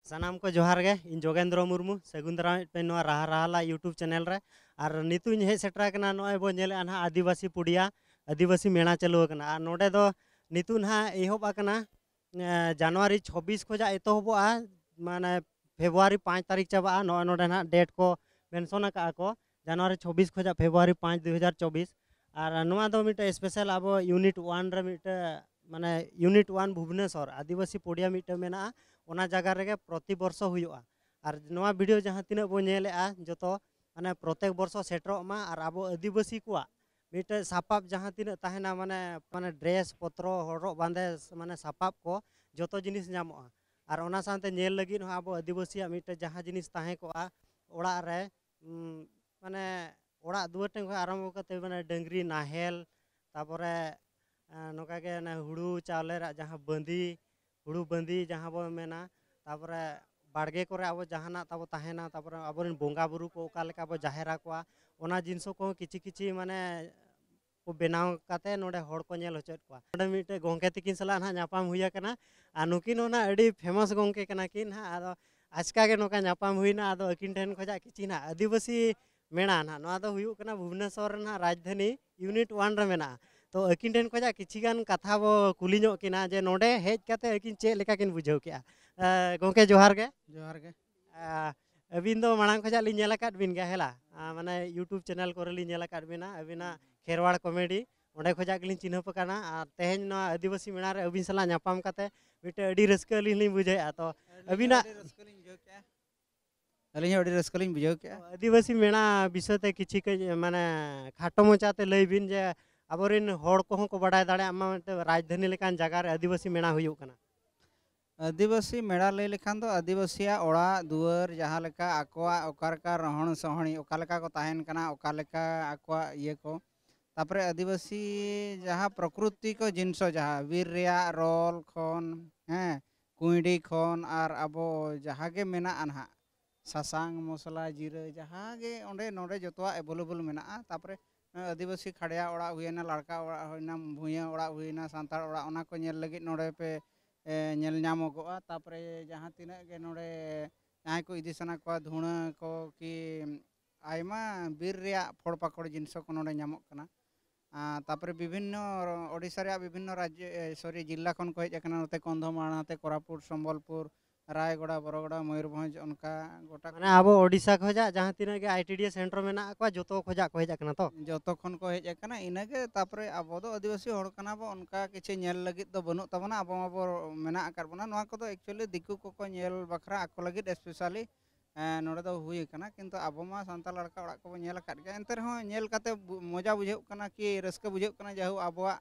सानाम को जोहार गे इन जोगेंद्र मुर्मू सगुन दाराम पे राहा राहाला यूट्यूब चैनल रे और नितु हे सेटरा कना नय बो नेले ना आदिवासी पुडिया आदिवासी मेला चालू कना और नोडे दो नितु ना एहब आकना जनवरी 26 खोजा एतहबा माने फेब्रुआरी 5 तारीख चाबा नय नोडे ना डेट को मेंशन का को जनवरी 26 खोजा फेब्रुआरी 5 2024 और नोआ दो मिटे स्पेशल अब यूनिट 1 रे मिटे माने यूनिट 1 भुवनेश्वर आदिवासी पुडिया मिटे मेना ओना जगह रेगे प्रति वर्ष हुआ और नोआ वीडियो जहाँ तीन बो नेलेआ जतो माने प्रत्येक वर्ष सेटरोमा और अब आदिवासी को मिटे सापाब जहाँ तीन ताहेना माने माने ड्रेस पत्र हरक बांधे माने सापाब को जतो जिनिस नामोआ और ओना सानते नेल लगी अब आदिवासी मिटे जहाँ जिनिस ताहे को ओड़ा रे माने ओड़ा दुआर टें आरम्भ करते माने डंगरी नाहेल तापरे नोका के हुड़ू चावले जहाँ बंदी हुड़ू बंदी जहाँ बो मेना तापरे बाड़गे को अब जहाना तब ताहेना तापरे अब बोंगा बुरु को ओका अब जाहेरा को ओना जिनसो को किछि किछि माने को बनाव काते नोडे हड़ को नेल होचेत को नोडे मिटे गोंके तकिन सला ना नापाम हुया कना आ नुकिन ओना अडी फेमस गोंके कना किन हा आदो आजका के नोका नापाम हुइना आदो अकिन ठेन खोजा किछि ना आदिवासी मेना ना नोआ दो हुयु कना भुवनेश्वर ना राजधानी यूनिट 1 रे मेना तो अकिन ठेन खोजा किछिगान कथा बो कुली ᱧᱚᱜ किना जे नोडे हेज काते अकिन चे लेका किन बुझाव केआ गोंके जोहार गे अबिन दो मांग खोजा लि नेल काट बिन गे हेला माने यूट्यूब चैनल करे लि नेल काट बिना अबिना खेरवाड़ कॉमेडी ओंडे खोजा गलिन चिन्हप काना तेहेन ना आदिवासी मेना रे अबिन सला नापाम काते मिटे अडी रस्का लि बुझाया तो अबिना अली अड़ी रस्कलिंग बुझाव के आदिवासी मेना विषय ते किछि माने खाटो मोचाते लई बिन जे आबोरिन हड़ को को बडाय दाड़े आमा राजधानी लेकान जगह रे आदिवासी मेना हुयु कना आदिवासी मेड़ा लई लेखान दो आदिवासिया ओड़ा दुआर जहाँ लेका आकोआ ओकारका रहन सहणी ओकालेका को ताहेन कना ओकालेका आकोआ ये को तापरे आदिवासी जहाँ प्रकृति को जिनसो जहाँ वीर रिया रोल खन हैं कुइडी खन और अबो जहाँ के मेना अनहा सासांग मसला जीरा जहाँ के ओंडे नोडे जतवा अवेलेबल मेना तापरे आदिवासी खड़िया ओड़ा हुईना लड़का ओड़ा हुईना भूया ओड़ा हुईना सांतार ओड़ा ओना को नेल लगी नोडे पे नेल नामोगोआ तापरे जहाँ तीना के नोडे जहाँ को इदी सना को धुणा को कि आयमा बीर रिया फड़ पाकड़ जिनस को नोडे नामोग कना तापरे विभिन्न ओडिशा रे विभिन्न राज्य सॉरी जिला खन को हेज कना नते कंधमाल नते कोरापुट संबलपुर रायगड़ा बरगड़ा मयूरभंज उनका गोटा माने अब ओडिशा खोजा जहाँ तीना के आईटीडी सेंटर मेना को जतो खोजा को हेज कना तो जतो खन को हेज कना इनागे तापरे अब दो आदिवासी हड़ कना बो उनका किछि नेल लगित दो बनु तबना अब अब मेना कर बना नोआ को एक्चुअली दिकु को नेल बखरा आको लगित स्पेशली नोडे दो हुई कना किंतु अब मा सांता लड़का ओड़ा को नेल काट गया एंतर हो नेल काते मजा बुझेउ कना कि रस्का बुझेउ कना जाहु अबवा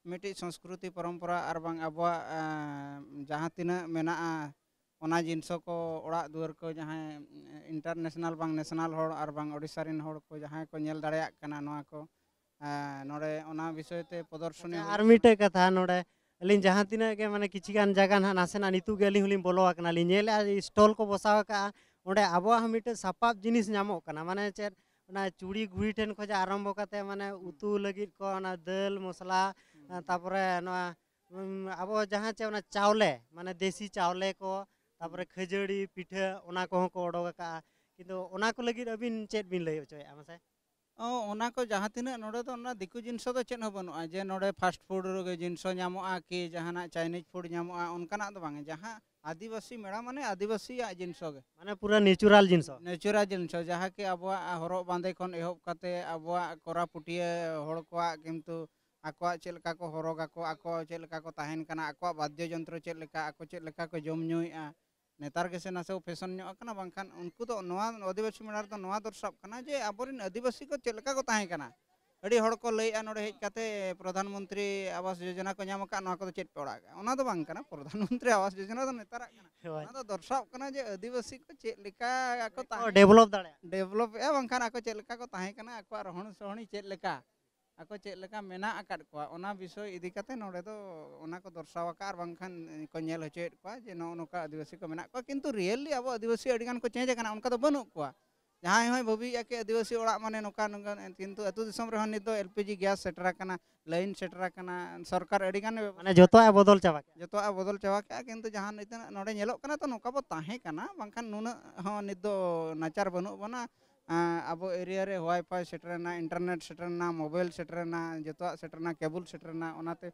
मिटि संस्कृति परंपरा और बांग अबवा जहाँ तीना मेना ओना जिनसो को ओड़ा दुआर को जहाँ इंटरनेशनल बांग नेशनल हड़ और बांग ओडिशा रिन हड़ को जहाँ को नेल दाड़ेया कना नोआ को नोडे ओना विषय ते प्रदर्शनी आर मिटे कथा नोडे अलिन जहाँ तीना के माने किछि गान जगह ना नासेना नितु के अलिन हुलिन बोलो आकना लि नेल स्टॉल को बसाव का ओंडे आबो मिटे सापाब जिनिस नामो कना माने चेर ना चूड़ी गुड़ी ठेन खोजा आरंभ करते माने उतु लगित को ना दाल मसला तापरे नोआ आबो जहाँ चे ना चावले माने देसी चावले को तापरे खजड़ी पिठा ओना को ओडोक का किंतु ओना को लगित अबिन चेत बिन लई होचोया मासे ओना को जहाँ तीना नोडे तो ना दिकु जिनसो तो चेन हो बनुआ जे नोडे फास्ट फूड रे जिनसो नामोआ कि जहाना चाइनीज फूड नामोआ उनकाना तो बांगे जहाँ आदिवासी मेड़ा माने आदिवासी जिनसो गे माने पूरा नेचुरल जिनसो जहाँ के अब हरक बांधे खन एहब काते अब कोरा पुटिया हड़ को किंतु आको चेलका को हरगा को आको चेलका को ताहेन कना आको वाद्य यंत्र चेलका आको चेलका को जम नुइआ नेतार के से नासे फैशन ᱧᱚᱜ बांखान उनको तो नवा आदिवासी मेड़ा तो नवा दर्शाव कना जे आबोरिन आदिवासी को चेलका को ताहे कना अड़ी हड़ को लैया नोडे हेज काते प्रधानमंत्री आवास योजना को नाम का नवा को चेत पे ओड़ा ओना तो बांग कना प्रधानमंत्री आवास योजना तो नेतार कना ओना तो दर्शाव कना जे आदिवासी को चेलका को ताहे डेवलप ए बांखान आको चेलका को ताहे कना आको रहन सहणी चेलका आको चेलका मेना आकाद को ओना विषय इदी काते नोडे तो ओना को दर्शाव का बांखान को नेल होचेत को जे नो नोका आदिवासी को मेना को किंतु रियली अब आदिवासी अडिगान को चेंज कना उनका तो बनु को जहाँ होय भाभी के आदिवासी ओड़ा माने नोका नोका किंतु अतु दिसम रे नित दो एलपीजी गैस सेटरा कना लाइन सेटरा कना सरकार अड़ी गान माने जोतोआ बदल चाबा के जतो बदल चाबा के किंतु जहाँ नित नोडे नेलोक कना तो नोका बो ताहे कना बांखान नुना हो नित दो नाचार बनु बना अब एरिया रे वाईफाई सेटरना इंटरनेट सेटरना मोबाइल सेटरना जतो सेटरना केबल सेटरना ओनाते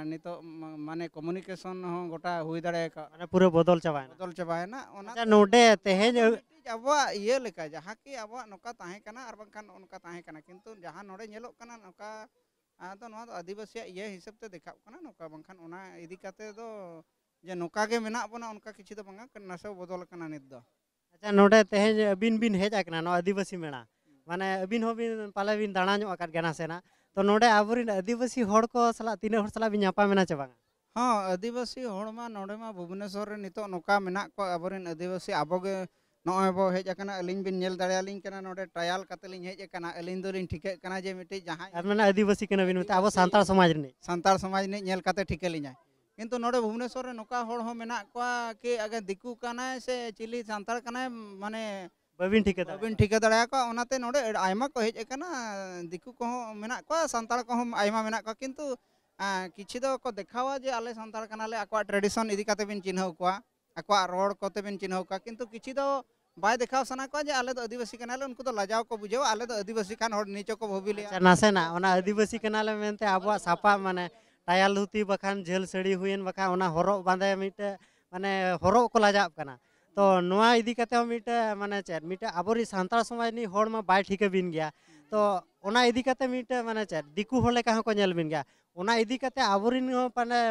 नितो माने कम्युनिकेशन हो गोटा हुई दाड़े का माने पूरा बदल चाबायना बदल चाबायना ओना अच्छा नोडे तेहेज अब ये लेका जहाँ की अब नौका ताहे कना और बांखान उनका ताहे कना किंतु जहाँ नोडे नेलोक कना नौका तो नोआ तो आदिवासी ये हिसाब ते देखा कना नौका बांखान ओना इदी काते दो जे नौका के मेना बना उनका किछि दो बांगा नासे बदल कना नित दो अच्छा नोडे तेहेज अबिन बिन हेज आकना नो आदिवासी मेणा माने अबिन हो बिन पाले बिन दाणा ᱧᱚᱜ आकाद गना सेना तो नोडे आबोरिन आदिवासी हड़ को सला तीन हड़ सला बिन ᱧᱟᱯᱟ मेना चाबांगा हाँ आदिवासी होड़मा नोडे मा भुवनेश्वर रे नितो नौका मेना को आबोरिन आदिवासी आबोगे नॉय बो हेज आकना अलिन बिन नेल दाड़ेयालिन कना नोडे ट्रायल कातेलिन हेज आकना अलिन दोलिन ठिके कना जे मिटे जहां आर माने आदिवासी कना बिन मते आबो सांतार समाज रे सांतार समाज ने नेल काते ठिकेलिन किंतु नोडे भुवनेश्वर रे नौका होड़ हो मेना को के अगे दिकू कना से चिली सांतार कना माने बाबिन ठिके दा बाबिन ठिके दाड़ा को ओनाते नोडे आयमा को हेज आकना दिकू को मेना को सांतार को आयमा मेना को किंतु किछि दो को देखावा जे आले सांतार कनाले अक्वा ट्रेडिशन इदी काते बिन चिन्हव को अक्वा रोड कोते बिन चिन्हव को किंतु किछि दो बाय देखाव सना को जे आले दो आदिवासी कनाले उनको तो लजाव को बुझाव आले दो आदिवासी खान हड़ नीचो को भोबिले अच्छा नासेना ओना आदिवासी कनाले मेनते आबो सापा माने टायल धुती बखान झेल सड़ी हुयन बखा ओना हरो बांधे मिटे माने हरो को लाजाब कना तो नोआ इदी काते मिटे माने चेर मिटे आबोरी सांतार समाज नि हड़ मा बाय ठिके बिन गया तो ओना इदी काते मिटे माने चेर दिकू हड़ लेका को नेल बिन गया ओना इदी काते आबोरिन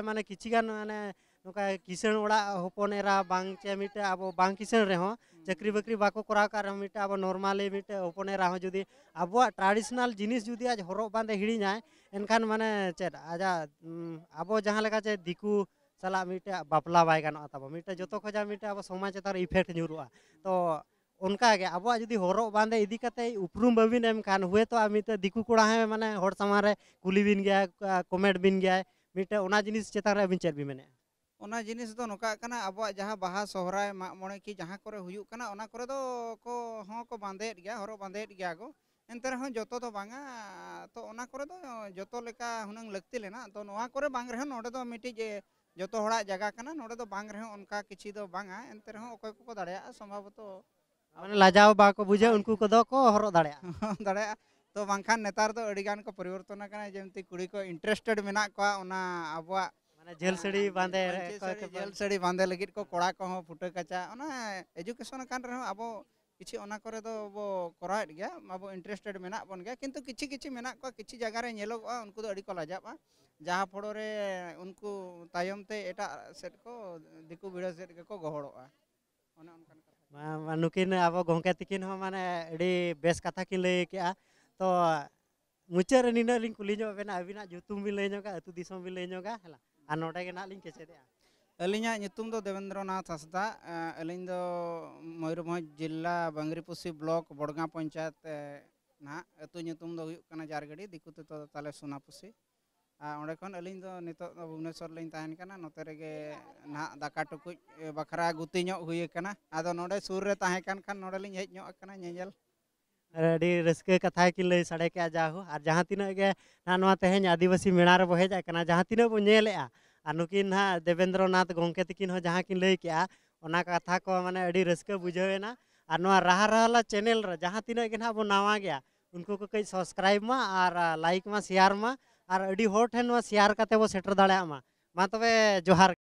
माने किछि गान माने नोका किसान ओड़ा होपन एरा बांग चे मिटे आबो बांग किसान रे हो चाकरी बाकरी बाको करा कर मिटे आबो नॉर्मली मिटे होपन एरा हो जुदी आबो ट्रेडिशनल जिनिस जुदी आज हरो बांधे हिड़ी जाय एनखान माने चेद आजा आबो जहां लेका चे दिकू सला मिटे बापला बाय गानो ताबो मिटे जतो खजा मिटे आबो समाज चतार इफेक्ट ᱧᱩᱨᱩᱜᱼᱟ तो उनका गे आबो जुदी हरो बांधे इदी काते उपरूम बाबिन एम खान हुए तो मिटे दिकू कोड़ा है माने हर समाज रे कुली बिन गया कमेंट बिन गया मिटे ओना जिनिस चेतार रे अबिन चेद बि मेने ओना जिनिस दो नोका कना अब जहाँ बाहा सोहराय मा मोणे की जहाँ करे हुयुक कना ओना करे दो को हों को बांधे गया हरो बांधे गया गो एंतर हो जतो तो बांगा तो ओना करे दो जतो लेका हुनंग लगती लेना तो नोआ करे बांग रहे नोडे दो मिटी जे जतो हड़ा जगह कना नोडे दो बांग रहे उनका किछि दो बांगा एंतर हो ओकय को दाड़या संभवतो माने लाजाव बाको बुझे उनको को दो को हरो दाड़या दाड़या तो बांखान नेतार दो अडिगान को परिवर्तन कना जेमती कुड़ी को इंटरेस्टेड मेना को ओना अबवा झेल सड़ी बांधे जेल सड़ी बांधे लगित को कोड़ा को फुटे कचा ओना एजुकेशन कान रहे अब किछि ओना करे दो वो कराएट गया अब इंटरेस्टेड मेना बन गया किंतु किछि किछि मेना को किछि जगह रे नेलोगआ उनको दो अडी को लाजाबा जहाँ फड़ो रे उनको तायम ते एटा सेट को दिकू बिड़ा सेट को गहड़ोआ ओना उनकान कथा नुकिन अब गंके तिकिन हो माने अडी बेस कथा किन लay केआ तो मुचार रे निना लिंग कुली ᱧᱚᱜ बेना अबिना जुतुम बि लay ᱧᱚᱜᱟ अतु दिसम बि लay ᱧᱚᱜᱟ हला आ नोडे गे ना लिंग केचेदया अलिंगा ᱧᱩᱛᱩᱢ दो देवेंद्रनाथ हंसदा अलिंग दो मयूरभंज जिला बांगरीपुसी ब्लॉक बड़गा पंचायत ना अतु ᱧᱩᱛᱩᱢ दो हुयुक कना जारगड़ी दिकुते तो ताले सोनापुसी ओंडे खन अलिंग दो नितो भुवनेश्वर लिंग ताहेन कना नोते रेगे ना दाका टुकुज बखरा गुती ᱧᱚᱜ हुय कना आदो नोडे सुर रे ताहे कान खान नोडे लिंग हेज ᱧᱚᱜ कना ñेñel अडी रस्के कथा किन लay साडे के जाहु और जहां तिना गे ना नोआ तेहेन आदिवासी मेणा रे बो हेज आकना जहां तिना बो नेलेआ आ नुकिन ना देवेंद्रनाथ गंके तिकिन हो जहां किन लay केआ ओना कथा को माने अडी रस्के बुझावेना और नोआ राहा राहला चैनल रे जहां तिना गे ना बो नावा गया उनको को कई सब्सक्राइब मा और लाइक मा शेयर मा और अडी होर ठेन नोआ शेयर काते बो सेटर दाड़ेया मा तबे जोहार।